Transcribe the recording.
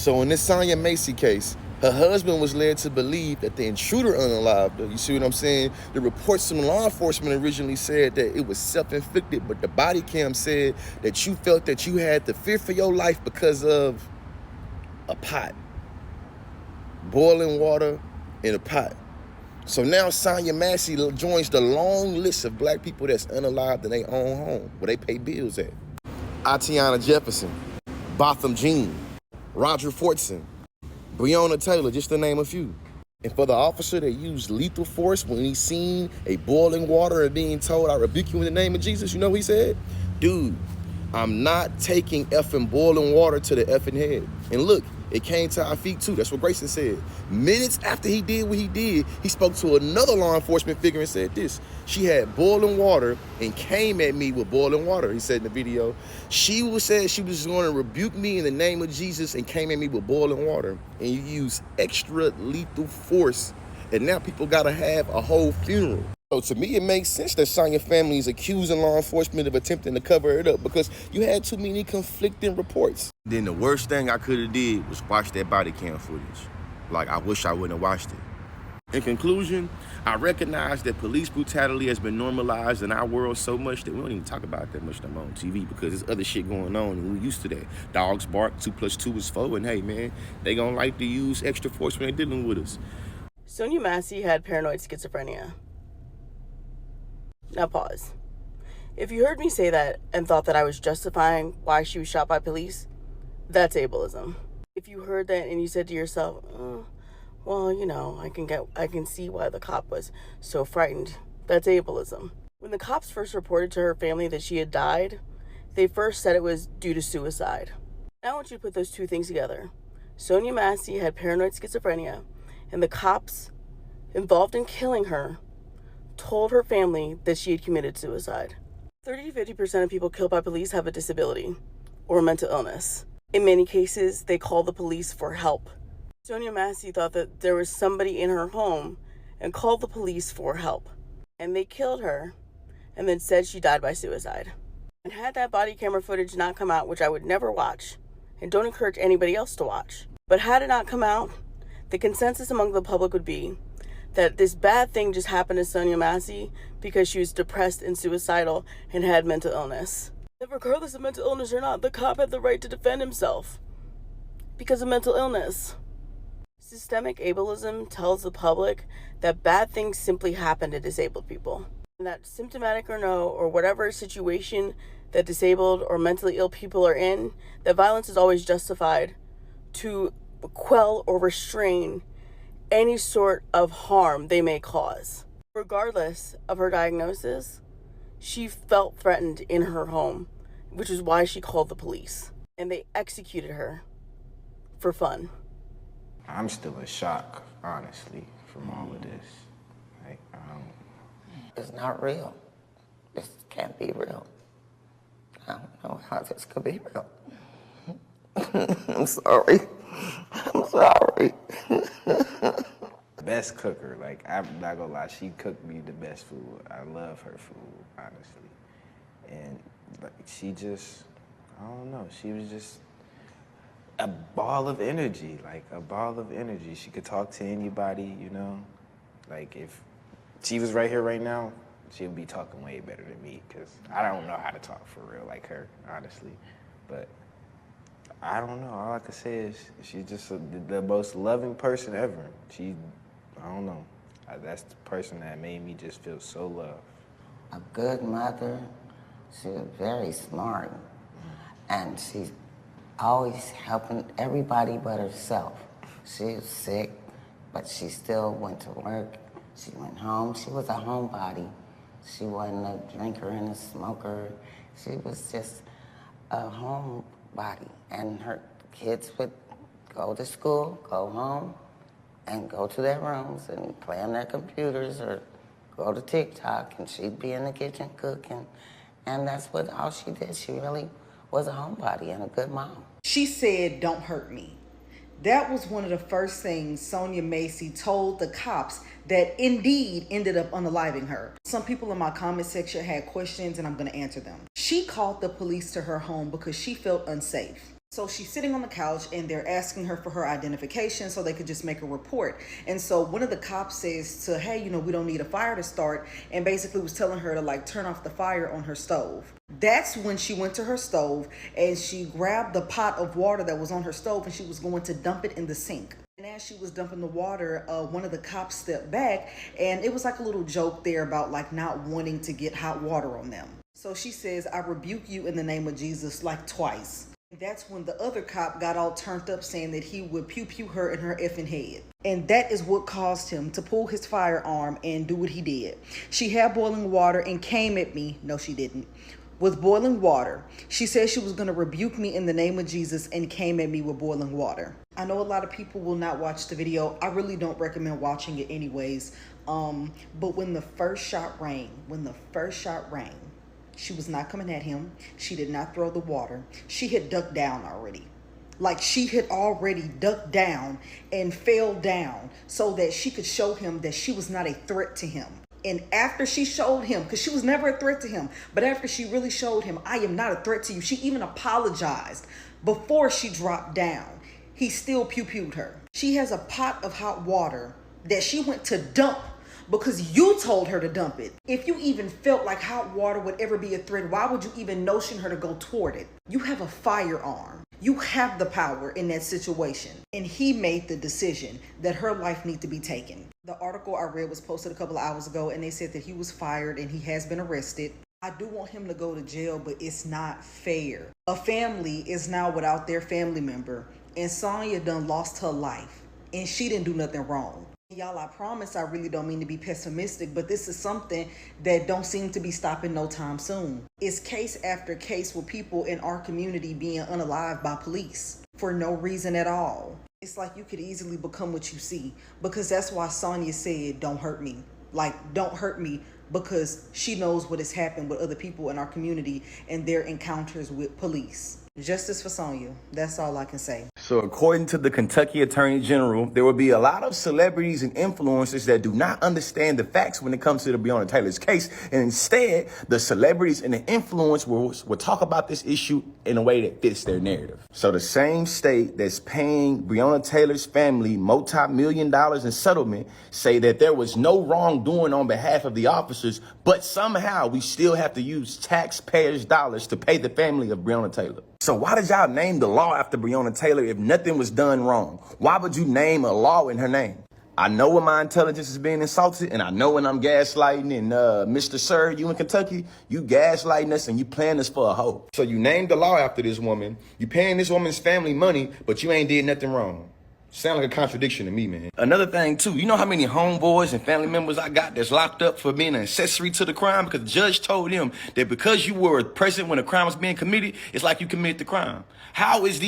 So in this Sonya Massey case, her husband was led to believe that the intruder unalived her. You see what I'm saying? The reports from law enforcement originally said that it was self-inflicted, but the body cam said that you felt that you had the fear for your life because of a pot. Boiling water in a pot. So now Sonya Massey joins the long list of black people that's unalived in their own home, where they pay bills at. Atiana Jefferson, Botham Jean, Roger Fortson, Breonna Taylor, just to name a few. And for the officer that used lethal force when he seen a boiling water and being told, I rebuke you in the name of Jesus, you know what he said? Dude, I'm not taking effing boiling water to the effing head. And look, it came to our feet too. That's what Grayson said. Minutes after he did what he did, he spoke to another law enforcement figure and said this. She had boiling water and came at me with boiling water, he said in the video. She said she was going to rebuke me in the name of Jesus and came at me with boiling water. And you use extra lethal force. And now people got to have a whole funeral. So to me, it makes sense that Sonya family is accusing law enforcement of attempting to cover it up because you had too many conflicting reports. Then the worst thing I could have did was watch that body cam footage. Like, I wish I wouldn't have watched it. In conclusion, I recognize that police brutality has been normalized in our world so much that we don't even talk about that much no more on TV because there's other shit going on and we're used to that. Dogs bark, 2 + 2 is 4, and hey man, they gonna like to use extra force when they're dealing with us. Sonya Massey had paranoid schizophrenia. Now pause. If you heard me say that and thought that I was justifying why she was shot by police, that's ableism. If you heard that and you said to yourself, well, you know, I can see why the cop was so frightened, that's ableism. When the cops first reported to her family that she had died, they first said it was due to suicide. Now I want you to put those two things together. Sonya Massey had paranoid schizophrenia, and the cops involved in killing her told her family that she had committed suicide. 30 to 50% of people killed by police have a disability or mental illness. In many cases, they call the police for help. Sonya Massey thought that there was somebody in her home and called the police for help. And they killed her and then said she died by suicide. And had that body camera footage not come out, which I would never watch, and don't encourage anybody else to watch, but had it not come out, the consensus among the public would be that this bad thing just happened to Sonya Massey because she was depressed and suicidal and had mental illness. That regardless of mental illness or not, the cop had the right to defend himself because of mental illness. Systemic ableism tells the public that bad things simply happen to disabled people. And that symptomatic or no, or whatever situation that disabled or mentally ill people are in, that violence is always justified to quell or restrain any sort of harm they may cause. Regardless of her diagnosis, she felt threatened in her home, which is why she called the police. And they executed her for fun. I'm still in shock, honestly, from all of this. Like, It's not real. This can't be real. I don't know how this could be real. I'm sorry. I'm sorry. Best cooker, like, I'm not gonna lie, she cooked me the best food. I love her food, honestly. And like, she just, I don't know, she was just a ball of energy, like a ball of energy. She could talk to anybody, you know? Like, if she was right here right now, she'd be talking way better than me, because I don't know how to talk for real like her, honestly. But I don't know, all I can say is she's just the most loving person ever. I don't know, that's the person that made me just feel so loved. A good mother. She was very smart. And she's always helping everybody but herself. She was sick, but she still went to work. She went home. She was a homebody. She wasn't a drinker and a smoker. She was just a homebody. And her kids would go to school, go home, and go to their rooms and play on their computers or go to TikTok, and she'd be in the kitchen cooking. And that's all she did. She really was a homebody and a good mom. She said, "Don't hurt me." That was one of the first things Sonya Massey told the cops that indeed ended up unaliving her. Some people in my comment section had questions and I'm gonna answer them. She called the police to her home because she felt unsafe. So she's sitting on the couch and they're asking her for her identification so they could just make a report. And so one of the cops says to, hey, we don't need a fire to start, and basically was telling her to like turn off the fire on her stove. That's when she went to her stove and she grabbed the pot of water that was on her stove and she was going to dump it in the sink. And as she was dumping the water, one of the cops stepped back, and it was like a little joke there about like not wanting to get hot water on them. So she says, I rebuke you in the name of Jesus, like twice. That's when the other cop got all turned up saying that he would pew her in her effing head. And that is what caused him to pull his firearm and do what he did. She had boiling water and came at me. No, she didn't. With boiling water. She said she was going to rebuke me in the name of Jesus and came at me with boiling water. I know a lot of people will not watch the video. I really don't recommend watching it anyways. But when the first shot rang, she was not coming at him. She did not throw the water. She had ducked down already. Like she had already ducked down and fell down so that she could show him that she was not a threat to him. And after she showed him, because she was never a threat to him, but after she really showed him, I am not a threat to you. She even apologized before she dropped down. He still pew-pewed her. She has a pot of hot water that she went to dump because you told her to dump it. If you even felt like hot water would ever be a threat, why would you even notion her to go toward it? You have a firearm. You have the power in that situation. And he made the decision that her life needs to be taken. The article I read was posted a couple of hours ago, and they said that he was fired and he has been arrested. I do want him to go to jail, but it's not fair. A family is now without their family member, and Sonya done lost her life, and she didn't do nothing wrong. Y'all, I promise I really don't mean to be pessimistic, but this is something that don't seem to be stopping no time soon. It's case after case with people in our community being unalived by police for no reason at all. It's like you could easily become what you see, because that's why Sonya said, don't hurt me. Like, don't hurt me, because she knows what has happened with other people in our community and their encounters with police. Justice for Sonya. That's all I can say. So according to the Kentucky Attorney General, there will be a lot of celebrities and influencers that do not understand the facts when it comes to the Breonna Taylor's case. And instead, the celebrities and the influencers will talk about this issue in a way that fits their narrative. So the same state that's paying Breonna Taylor's family multi-million dollars in settlement say that there was no wrongdoing on behalf of the officers, but somehow we still have to use taxpayers' dollars to pay the family of Breonna Taylor. So why did y'all name the law after Breonna Taylor if nothing was done wrong? Why would you name a law in her name? I know when my intelligence is being insulted, and I know when I'm gaslighting, and Mr. Sir, you in Kentucky, you gaslighting us and you playing us for a hoe. So you named the law after this woman, you paying this woman's family money, but you ain't did nothing wrong. Sound like a contradiction to me, man. Another thing, too, you know how many homeboys and family members I got that's locked up for being an accessory to the crime? Because the judge told them that because you were present when a crime was being committed, it's like you committed the crime. How is these